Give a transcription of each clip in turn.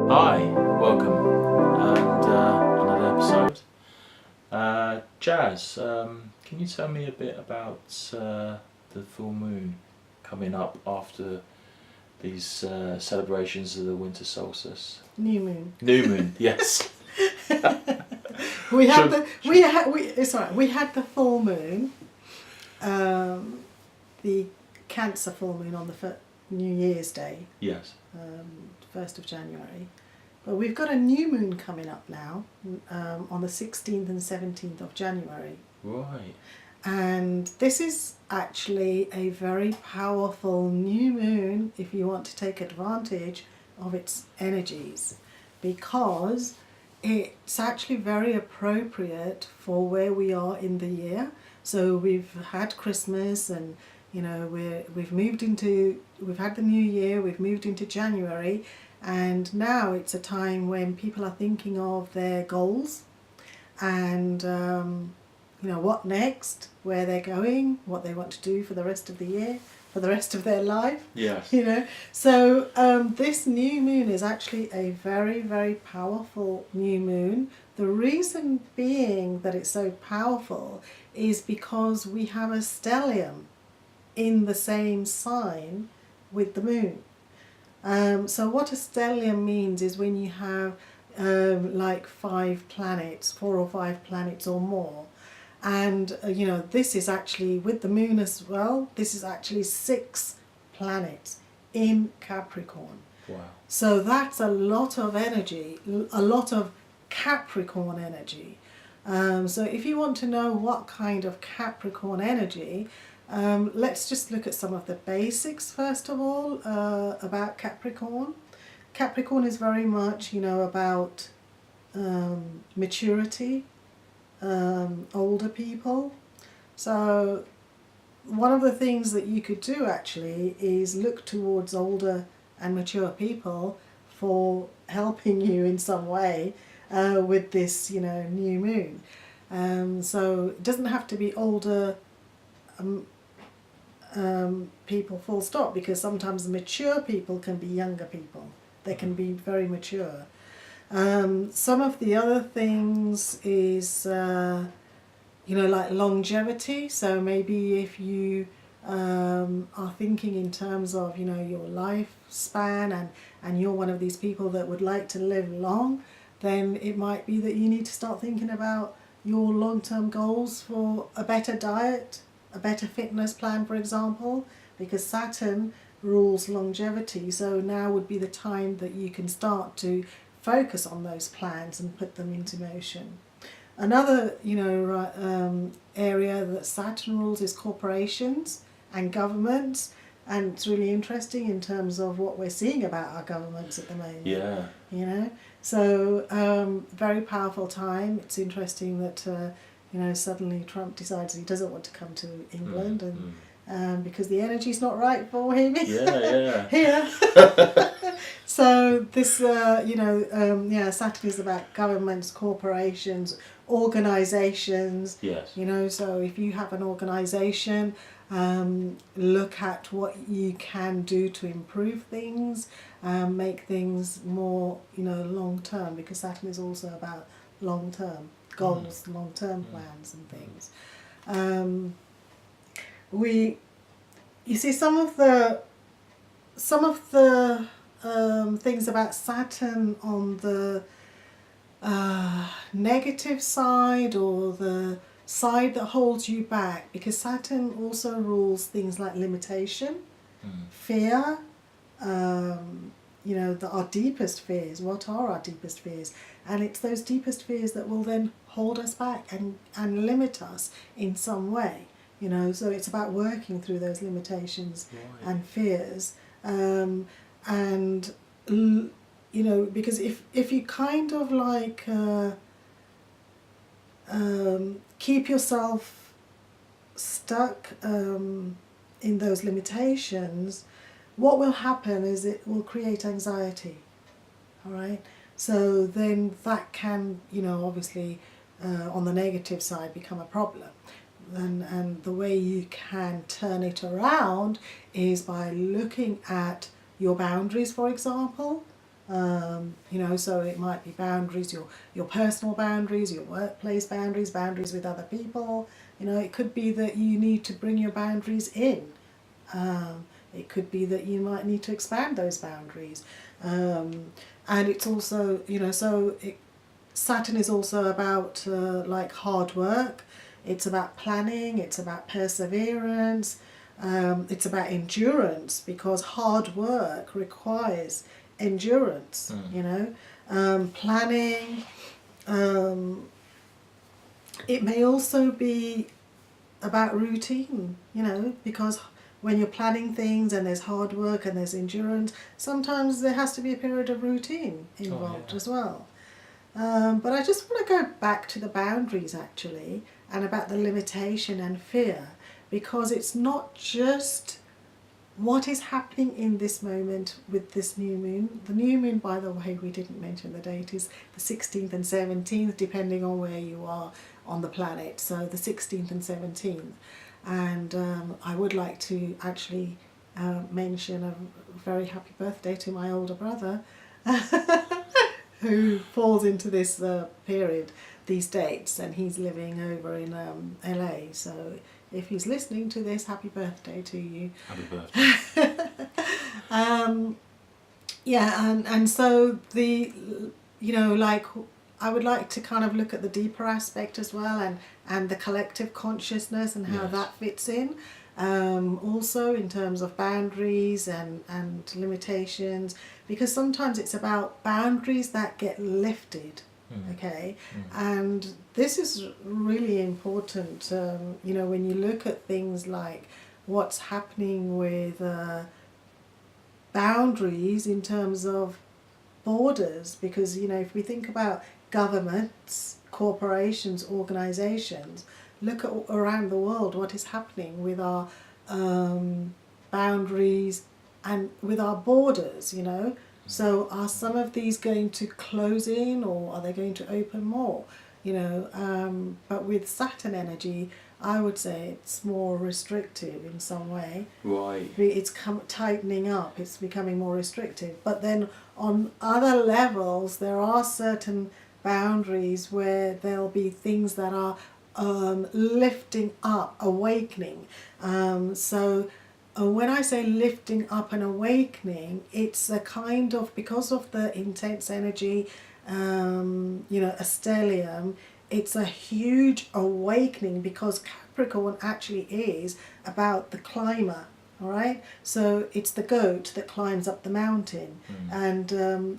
Hi, welcome, and another episode. Jazz, can you tell me a bit about the full moon coming up after these celebrations of the winter solstice? New moon. New moon, yes. We had Sure, we had the full moon, the Cancer full moon on the New Year's Day, Yes. 1st of January. But we've got a new moon coming up now, on the 16th and 17th of January. Right. And this is actually a very powerful new moon if you want to take advantage of its energies, because it's actually very appropriate for where we are in the year. So we've had Christmas, and we've had the new year, we've moved into January, and now it's a time when people are thinking of their goals and what next, where they're going, what they want to do for the rest of the year, for the rest of their life. Yes. So this new moon is actually a very, very powerful new moon. The reason being that it's so powerful is because we have a stellium in the same sign with the moon. So what a stellium means is when you have like 5 planets, 4 or 5 planets or more. And this is actually, with the moon as well, this is actually 6 planets in Capricorn. Wow. So that's a lot of energy, a lot of Capricorn energy. So if you want to know what kind of Capricorn energy, let's just look at some of the basics first of all about Capricorn. Capricorn is very much, about maturity, older people. So one of the things that you could do actually is look towards older and mature people for helping you in some way with this, new moon. So it doesn't have to be older people full stop, because sometimes mature people can be younger people. They can be very mature. Some of the other things is, like longevity. So maybe if you are thinking in terms of, your lifespan, and you're one of these people that would like to live long, then it might be that you need to start thinking about your long-term goals for a better diet, a better fitness plan, for example, because Saturn rules longevity. So now would be the time that you can start to focus on those plans and put them into motion. Another, area that Saturn rules is corporations and governments, and it's really interesting in terms of what we're seeing about our governments at the moment. Yeah. So very powerful time. It's interesting that suddenly Trump decides he doesn't want to come to England, and because the energy's not right for him here. So this, Saturn is about governments, corporations, organisations. Yes. So if you have an organisation, look at what you can do to improve things, make things more, long term, because Saturn is also about long term goals, long term plans and things. You see some of the things about Saturn on the negative side, or the side that holds you back, because Saturn also rules things like limitation, fear, our deepest fears. What are our deepest fears? And it's those deepest fears that will then hold us back and limit us in some way. So it's about working through those limitations and fears. Because if you kind of like keep yourself stuck in those limitations, what will happen is it will create anxiety. All right. So then that can, obviously on the negative side become a problem. And the way you can turn it around is by looking at your boundaries, for example. You know, so it might be boundaries, your personal boundaries, your workplace boundaries, boundaries with other people. You know, it could be that you need to bring your boundaries in. It could be that you might need to expand those boundaries. And it's also, you know, Saturn is also about like hard work. It's about planning. It's about perseverance. It's about endurance, because hard work requires endurance. You know, planning. It may also be about routine. You know, because when you're planning things and there's hard work and there's endurance, sometimes there has to be a period of routine involved as well. But I just want to go back to the boundaries actually, and about the limitation and fear, because it's not just what is happening in this moment with this new moon. The new moon, by the way, we didn't mention the date, is the 16th and 17th, depending on where you are on the planet. So the 16th and 17th. And I would like to actually mention a very happy birthday to my older brother, who falls into this period, these dates, and he's living over in LA. So if he's listening to this, happy birthday to you. Happy birthday. Yeah, and so the, you know, like, I would like to kind of look at the deeper aspect as well, and the collective consciousness and how Yes. that fits in. Also in terms of boundaries and limitations, because sometimes it's about boundaries that get lifted. Okay, and this is really important. You know, when you look at things like what's happening with boundaries in terms of borders, because, you know, if we think about governments, corporations, organizations, look at around the world what is happening with our boundaries and with our borders, you know. So are some of these going to close in, or are they going to open more? You know, but with Saturn energy, I would say it's more restrictive in some way. Right. It's tightening up, it's becoming more restrictive. But then on other levels, there are certain boundaries where there'll be things that are lifting up, awakening. So when I say lifting up and awakening, it's a kind of, because of the intense energy, you know, a stellium, it's a huge awakening, because Capricorn actually is about the climber. All right, so it's the goat that climbs up the mountain, and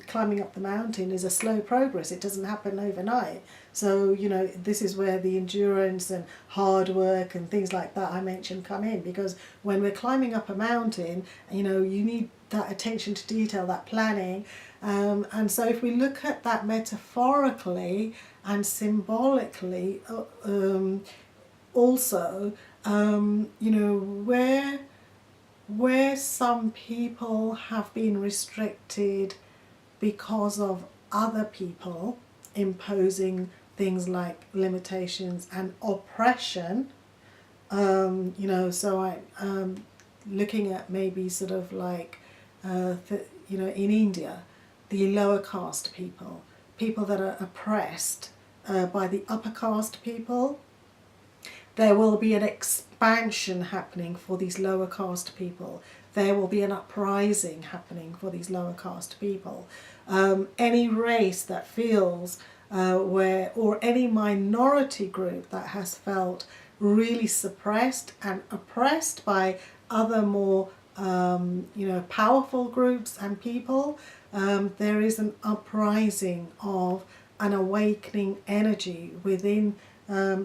climbing up the mountain is a slow progress. It doesn't happen overnight. So, you know, this is where the endurance and hard work and things like that I mentioned come in, because when we're climbing up a mountain, you know, you need that attention to detail, that planning. And so if we look at that metaphorically and symbolically, also, you know, where some people have been restricted because of other people imposing things like limitations and oppression, you know, so I'm looking at maybe sort of like, you know, in India, the lower caste people, people that are oppressed by the upper caste people. There will be an expansion happening for these lower caste people. There will be an uprising happening for these lower caste people. Any race that feels or any minority group that has felt really suppressed and oppressed by other more you know, powerful groups and people, there is an uprising of an awakening energy within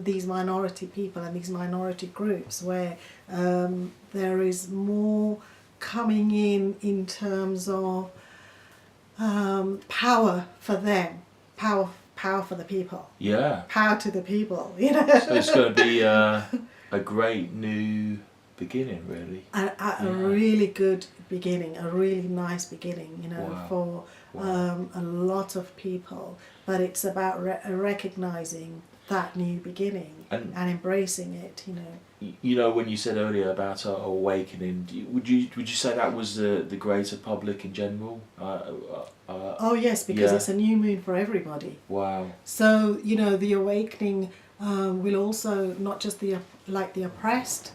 these minority people and these minority groups, where there is more coming in terms of power for them, power for the people. Yeah. Power to the people, you know. So it's going to be a great new beginning, really. A really good beginning, a really nice beginning, you know, for a lot of people. But it's about recognizing that new beginning and embracing it, you know. You know, when you said earlier about awakening, would you say that was the greater public in general? Oh yes, because it's a new moon for everybody. Wow. So you know, the awakening will also not just the oppressed.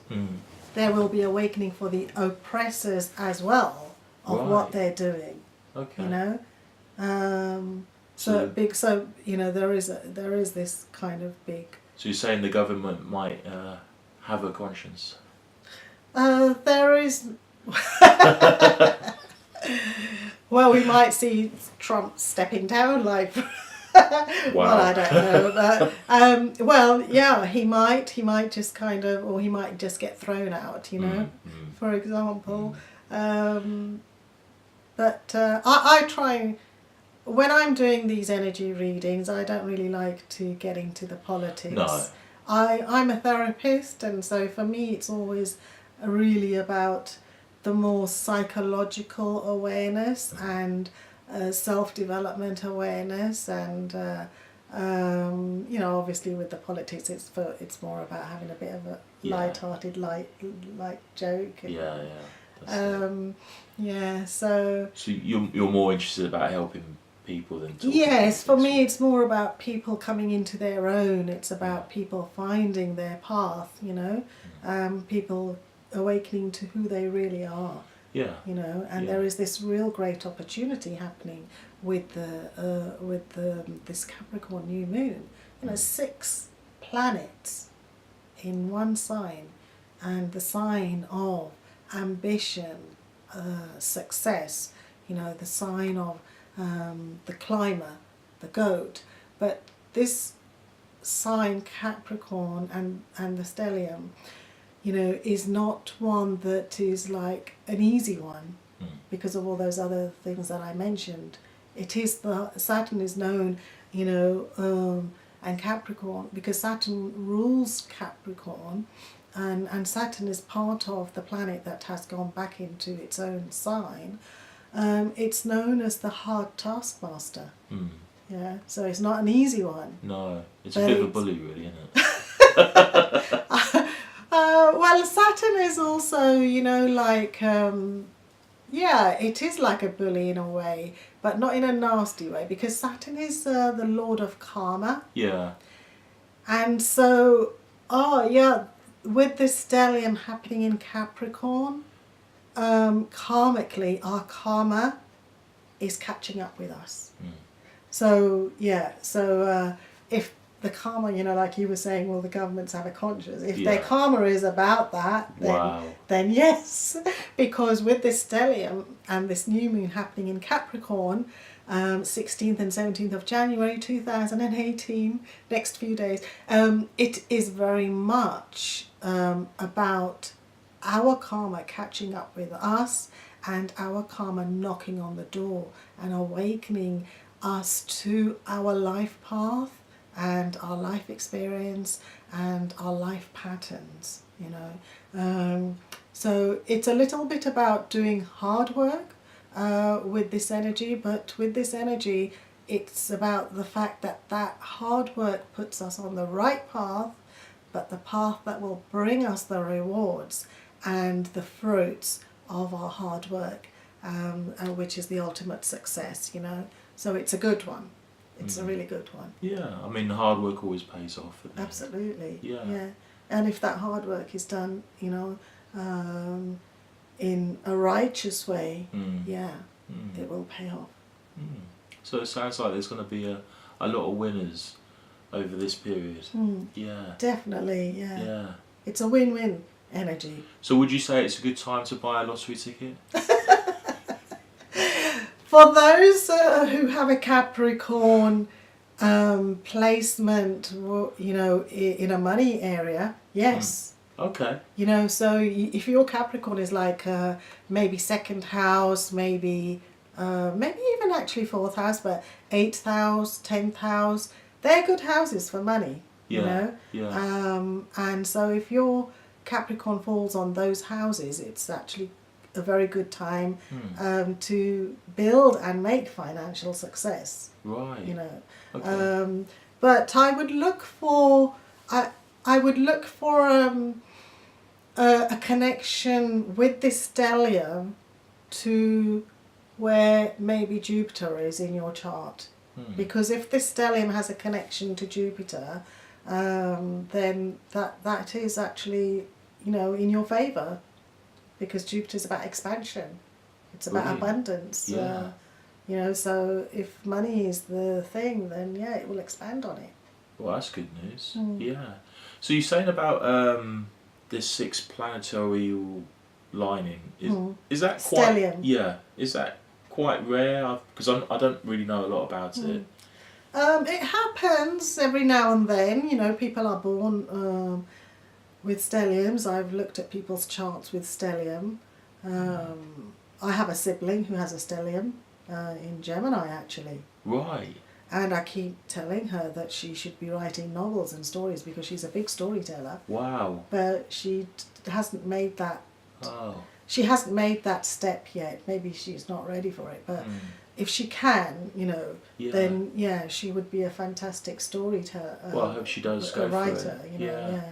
There will be awakening for the oppressors as well of what they're doing. Okay. You know, so you know there is this kind of big. So you're saying the government might have a conscience? There is. Well, we might see Trump stepping down, like. Well, I don't know. Well, yeah, he might just kind of, or he might just get thrown out, you know, for example. But I try, when I'm doing these energy readings, I don't really like to get into the politics. No. I'm a therapist, and so for me it's always really about the more psychological awareness and self-development awareness, and you know, obviously with the politics it's more about having a bit of a light-hearted light joke. And, so you're more interested about helping people than talking yes, for me it's more about people coming into their own. It's about people finding their path, you know, people awakening to who they really are. Yeah. You know, and there is this real great opportunity happening with this Capricorn new moon. You know, 6 planets in one sign, and the sign of ambition, success. You know, the sign of the climber, the goat. But this sign Capricorn and the stellium, you know, is not one that is like an easy one because of all those other things that I mentioned. It is Saturn is known, you know, and Capricorn, because Saturn rules Capricorn, and Saturn is part of the planet that has gone back into its own sign. It's known as the hard taskmaster. Yeah, so it's not an easy one. No, it's a bit of a bully, really, isn't it? Well, Saturn is also, you know, like, it is like a bully in a way, but not in a nasty way, because Saturn is the lord of karma. Yeah. And so, with this stellium happening in Capricorn, karmically, our karma is catching up with us. So, if the karma, you know, like you were saying, well, the governments have a conscience. If their karma is about that, then yes. Because with this stellium and this new moon happening in Capricorn, 16th and 17th of January 2018, next few days, it is very much about our karma catching up with us, and our karma knocking on the door and awakening us to our life path and our life experience and our life patterns, you know. So it's a little bit about doing hard work with this energy, but with this energy it's about the fact that hard work puts us on the right path, but the path that will bring us the rewards and the fruits of our hard work, which is the ultimate success, you know. So it's a good one. It's a really good one. Yeah, I mean, hard work always pays off. Absolutely. Yeah. And if that hard work is done, you know, in a righteous way, it will pay off. So it sounds like there's going to be a lot of winners over this period. Yeah. Definitely, yeah. It's a win-win energy. So would you say it's a good time to buy a lottery ticket? For those who have a Capricorn placement, you know, in a money area, yes. Okay. You know, so if your Capricorn is like maybe 2nd house, maybe even actually 4th house, but 8th house, 10th house, they're good houses for money. You know. Yeah. And so if your Capricorn falls on those houses, it's actually a very good time to build and make financial success. Right. You know. Okay. But I would look for I would look for a connection with this stellium to where maybe Jupiter is in your chart. Because if this stellium has a connection to Jupiter, then that is actually, you know, in your favour, because Jupiter's about expansion. It's about abundance. Yeah. You know, so if money is the thing, then yeah, it will expand on it. Well, that's good news. Yeah. So you're saying about this sixth planetary lining. Is that quite... Stellium. Yeah. Is that quite rare? Because I don't really know a lot about it. It happens every now and then. You know, people are born with stelliums. I've looked at people's charts with stellium. I have a sibling who has a stellium in Gemini, actually. Right. And I keep telling her that she should be writing novels and stories because she's a big storyteller. Wow. But she hasn't made that. Oh. She hasn't made that step yet. Maybe she's not ready for it. But if she can, you know, then yeah, she would be a fantastic storyteller. Well, I hope she does go writer, for it. you know,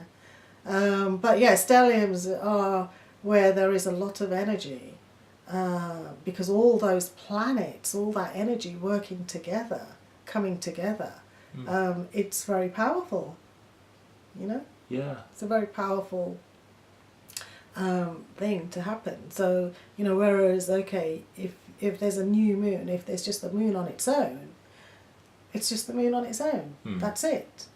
yeah. But yeah, stelliums are where there is a lot of energy, because all those planets, all that energy working together, coming together, it's very powerful. You know. Yeah. It's a very powerful thing to happen. So, you know, whereas, okay, if there's a new moon, if there's just the moon on its own, it's just the moon on its own. That's it.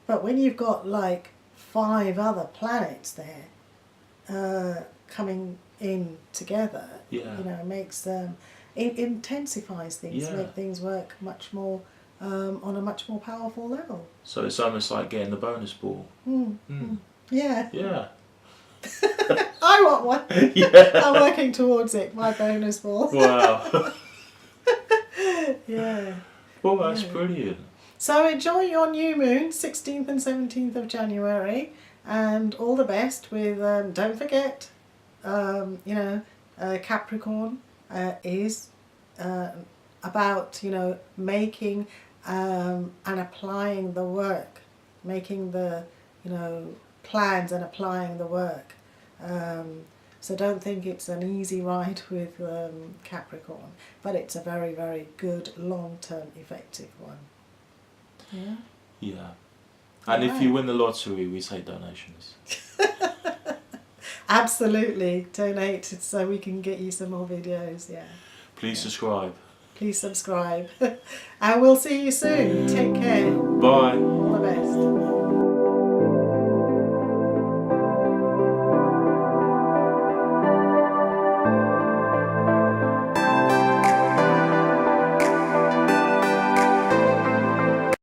But when you've got like 5 other planets there coming in together, you know, it makes it intensifies things, make things work much more on a much more powerful level. So it's almost like getting the bonus ball. Yeah. Yeah. I want one. Yeah. I'm working towards it, my bonus ball. Wow. Yeah. Well, that's brilliant. So enjoy your new moon, 16th and 17th of January, and all the best with, don't forget, you know, Capricorn is about, you know, making and applying the work, making the, you know, plans and applying the work. So don't think it's an easy ride with Capricorn, but it's a very, very good, long-term, effective one. Yeah? Yeah. And if you win the lottery, we take donations. Absolutely. Donate so we can get you some more videos, yeah. Please subscribe. Please subscribe. And we'll see you soon. Take care. Bye.